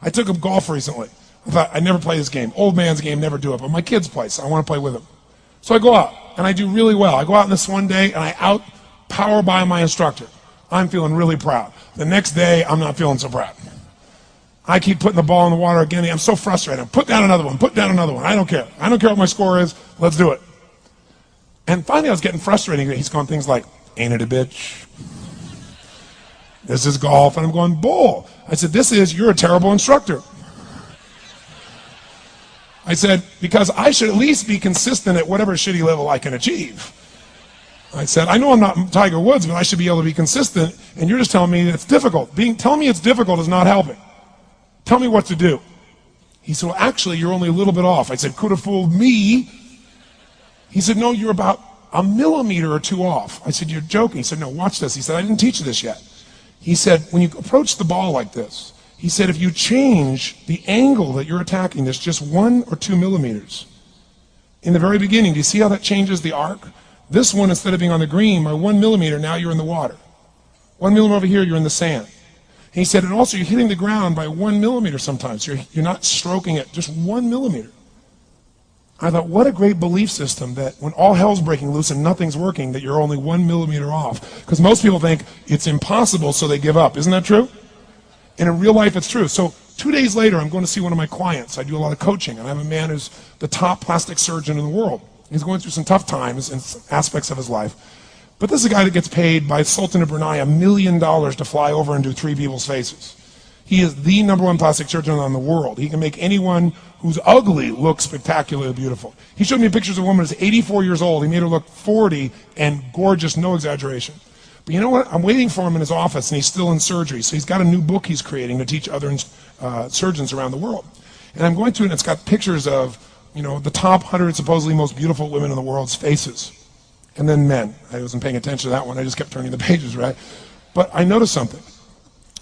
I took up golf recently. I thought, I'd never play this game. Old man's game, never do it. But my kids play, so I want to play with them. So I go out, and I do really well. I go out this one day, and I out-power by my instructor. I'm feeling really proud. The next day, I'm not feeling so proud. I keep putting the ball in the water again. I'm so frustrated. Put down another one. Put down another one. I don't care. I don't care what my score is. Let's do it. And finally, I was getting frustrated. He's going things like, ain't it a bitch? This is golf. And I'm going, bull. I said, you're a terrible instructor. I said, because I should at least be consistent at whatever shitty level I can achieve. I said, I know I'm not Tiger Woods, but I should be able to be consistent, and you're just telling me it's difficult. Telling me it's difficult is not helping. Tell me what to do. He said, well, actually, you're only a little bit off. I said, could have fooled me. He said, no, you're about a millimeter or two off. I said, you're joking. He said, no, watch this. He said, I didn't teach you this yet. He said, when you approach the ball like this, he said, if you change the angle that you're attacking this just 1 or 2 millimeters, in the very beginning, do you see how that changes the arc? This one, instead of being on the green, by 1 millimeter, now you're in the water. 1 millimeter over here, you're in the sand. And he said, and also you're hitting the ground by 1 millimeter sometimes. You're not stroking it, just 1 millimeter. I thought, what a great belief system that when all hell's breaking loose and nothing's working, that you're only 1 millimeter off. Because most people think it's impossible, so they give up. Isn't that true? And in real life, it's true. So 2 days later, I'm going to see one of my clients. I do a lot of coaching, and I have a man who's the top plastic surgeon in the world. He's going through some tough times in aspects of his life. But this is a guy that gets paid by Sultan of Brunei $1 million to fly over and do 3 people's faces. He is the #1 plastic surgeon in the world. He can make anyone who's ugly look spectacularly beautiful. He showed me pictures of a woman who's 84 years old. He made her look 40 and gorgeous, no exaggeration. But you know what? I'm waiting for him in his office, and he's still in surgery. So he's got a new book he's creating to teach other surgeons around the world. And I'm going to it, and it's got pictures of, the top 100 supposedly most beautiful women in the world's faces. And then men. I wasn't paying attention to that one. I just kept turning the pages, right? But I noticed something.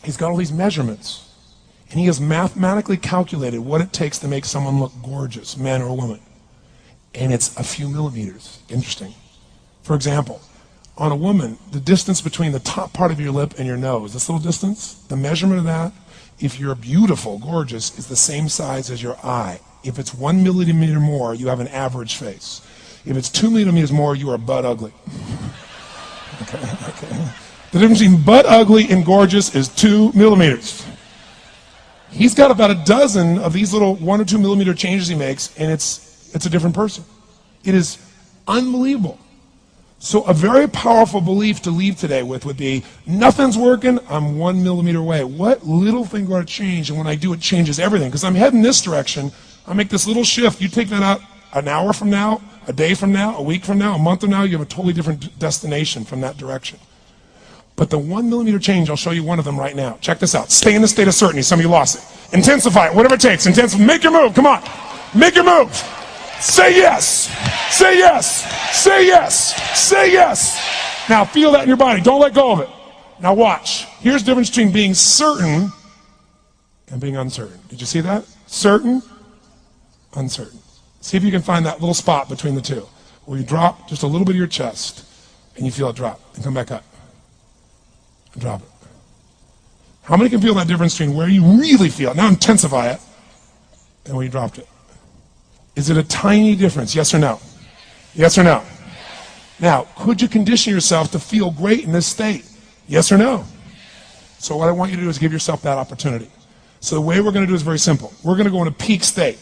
He's got all these measurements. And he has mathematically calculated what it takes to make someone look gorgeous, man or woman. And it's a few millimeters. Interesting. For example, on a woman, the distance between the top part of your lip and your nose, this little distance, the measurement of that, if you're beautiful, gorgeous, is the same size as your eye. If it's 1 millimeter more, you have an average face. If it's 2 millimeters more, you are butt ugly. Okay. The difference between butt ugly and gorgeous is 2 millimeters. He's got about a dozen of these little 1 or 2 millimeter changes he makes, and it's a different person. It is unbelievable. So a very powerful belief to leave today with would be, nothing's working, I'm 1 millimeter away. What little thing going to change? And when I do, it changes everything. Because I'm heading this direction, I make this little shift. You take that out an hour from now, a day from now, a week from now, a month from now, you have a totally different destination from that direction. But the 1 millimeter change, I'll show you one of them right now. Check this out. Stay in the state of certainty. Some of you lost it. Intensify it, whatever it takes. Make your move. Come on. Make your move. Say yes. Say yes. Say yes. Say yes. Now feel that in your body. Don't let go of it. Now watch. Here's the difference between being certain and being uncertain. Did you see that? Certain, uncertain. See if you can find that little spot between the two, where you drop just a little bit of your chest, and you feel it drop, and come back up, and drop it. How many can feel that difference between where you really feel it, now intensify it, and where you dropped it? Is it a tiny difference, yes or no? Yes or no? Now, could you condition yourself to feel great in this state? Yes or no? So what I want you to do is give yourself that opportunity. So the way we're going to do is very simple. We're going to go in a peak state.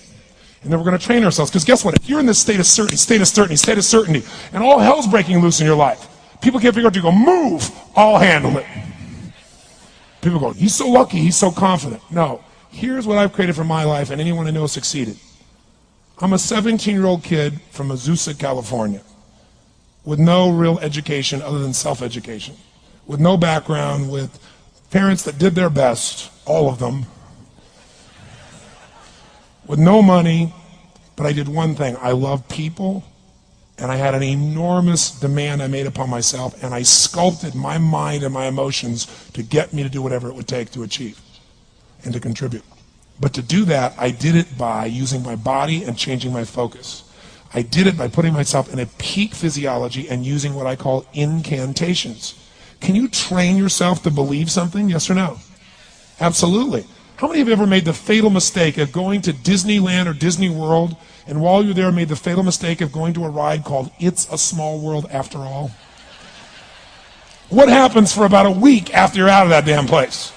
And then we're going to train ourselves. Because guess what? If you're in this state of certainty, and all hell's breaking loose in your life, people can't figure out to go, move, I'll handle it. People go, he's so lucky, he's so confident. No. Here's what I've created for my life, and anyone I know succeeded. I'm a 17-year-old kid from Azusa, California, with no real education other than self-education, with no background, with parents that did their best, all of them, with no money, but I did one thing. I love people, and I had an enormous demand I made upon myself, and I sculpted my mind and my emotions to get me to do whatever it would take to achieve and to contribute. But to do that, I did it by using my body and changing my focus. I did it by putting myself in a peak physiology and using what I call incantations. Can you train yourself to believe something? Yes or no? Absolutely. How many have ever made the fatal mistake of going to Disneyland or Disney World, and while you're there made the fatal mistake of going to a ride called It's a Small World After All? What happens for about a week after you're out of that damn place?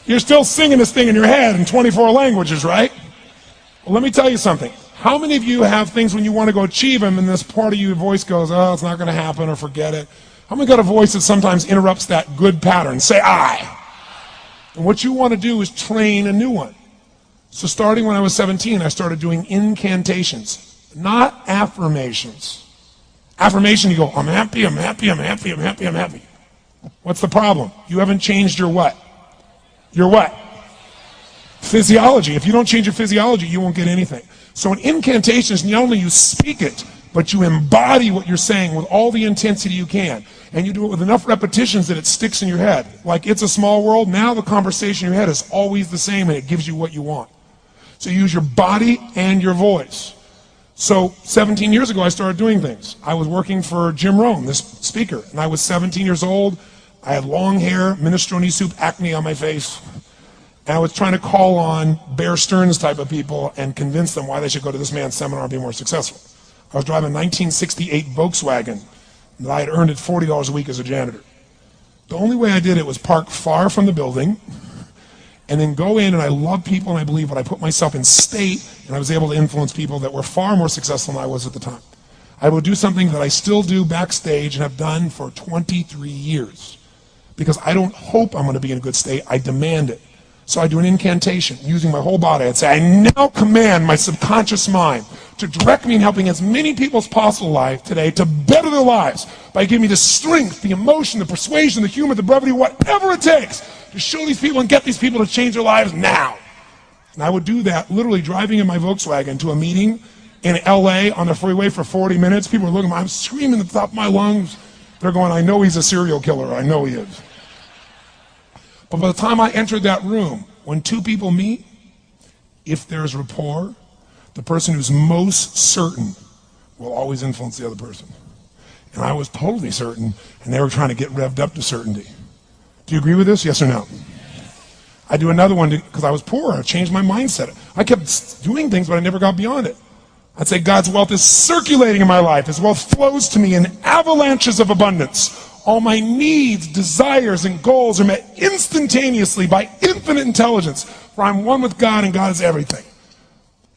You're still singing this thing in your head in 24 languages, right? Well, let me tell you something. How many of you have things when you want to go achieve them and this part of your voice goes, oh, it's not going to happen, or forget it? How many got a voice that sometimes interrupts that good pattern? Say I. And what you want to do is train a new one. So starting when I was 17, I started doing incantations, not affirmations. Affirmation, you go, I'm happy, I'm happy, I'm happy, I'm happy, I'm happy. What's the problem? You haven't changed your what? Your what? Physiology. If you don't change your physiology, you won't get anything. So an incantation is not only you speak it, but you embody what you're saying with all the intensity you can. And you do it with enough repetitions that it sticks in your head. Like It's a Small World, now the conversation in your head is always the same and it gives you what you want. So you use your body and your voice. So 17 years ago, I started doing things. I was working for Jim Rohn, this speaker, and I was 17 years old. I had long hair, minestrone soup, acne on my face. And I was trying to call on Bear Stearns type of people and convince them why they should go to this man's seminar and be more successful. I was driving a 1968 Volkswagen that I had earned at $40 a week as a janitor. The only way I did it was park far from the building and then go in, and I love people and I believe, but I put myself in state and I was able to influence people that were far more successful than I was at the time. I would do something that I still do backstage and have done for 23 years because I don't hope I'm going to be in a good state, I demand it. So I do an incantation using my whole body. I'd say, I now command my subconscious mind to direct me in helping as many people as possible alive today to better their lives by giving me the strength, the emotion, the persuasion, the humor, the brevity, whatever it takes to show these people and get these people to change their lives now. And I would do that literally driving in my Volkswagen to a meeting in LA on the freeway for 40 minutes. People are looking at me, I'm screaming at the top of my lungs. They're going, I know he's a serial killer. I know he is. But by the time I entered that room, when two people meet, if there's rapport, the person who's most certain will always influence the other person. And I was totally certain, and they were trying to get revved up to certainty. Do you agree with this? Yes or no? I do another one because I was poor. I changed my mindset. I kept doing things, but I never got beyond it. I'd say God's wealth is circulating in my life. His wealth flows to me in avalanches of abundance. All my needs, desires, and goals are met instantaneously by infinite intelligence, for I'm one with God and God is everything.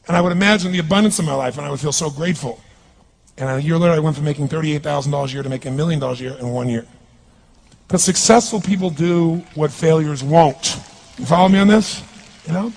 And I would imagine the abundance of my life, and I would feel so grateful. And a year later, I went from making $38,000 a year to making $1 million a year in 1 year. Because successful people do what failures won't. You follow me on this? You know?